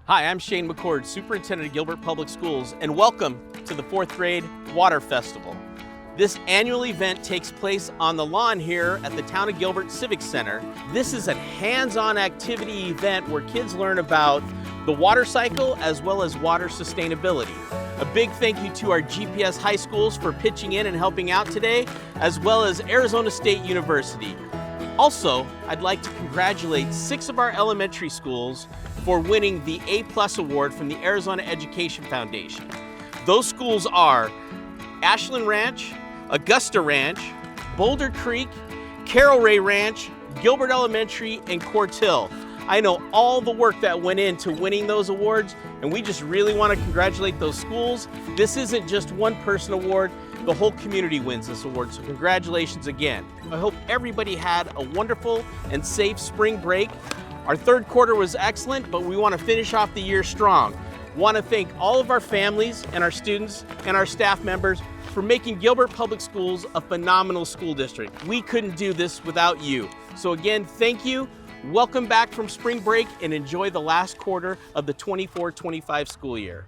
Hi, I'm Shane McCord, Superintendent of Gilbert Public Schools, and welcome to the 4th grade Water Festival. This annual event takes place on the lawn here at the Town of Gilbert Civic Center. This is a hands-on activity event where kids learn about the water cycle as well as water sustainability. A big thank you to our GPS high schools for pitching in and helping out today, as well as Arizona State University. Also, I'd like to congratulate 6 of our elementary schools for winning the A+ award from the Arizona Education Foundation. Those schools are Ashland Ranch, Augusta Ranch, Boulder Creek, Carroll Ray Ranch, Gilbert Elementary, and Cortill. I know all the work that went into winning those awards, and we just really want to congratulate those schools. This isn't just one person award, the whole community wins this award, so congratulations again. I hope everybody had a wonderful and safe spring break. Our 3rd quarter was excellent, but we want to finish off the year strong. Want to thank all of our families and our students and our staff members for making Gilbert Public Schools a phenomenal school district. We couldn't do this without you. So again, thank you. Welcome back from spring break and enjoy the last quarter of the 24-25 school year.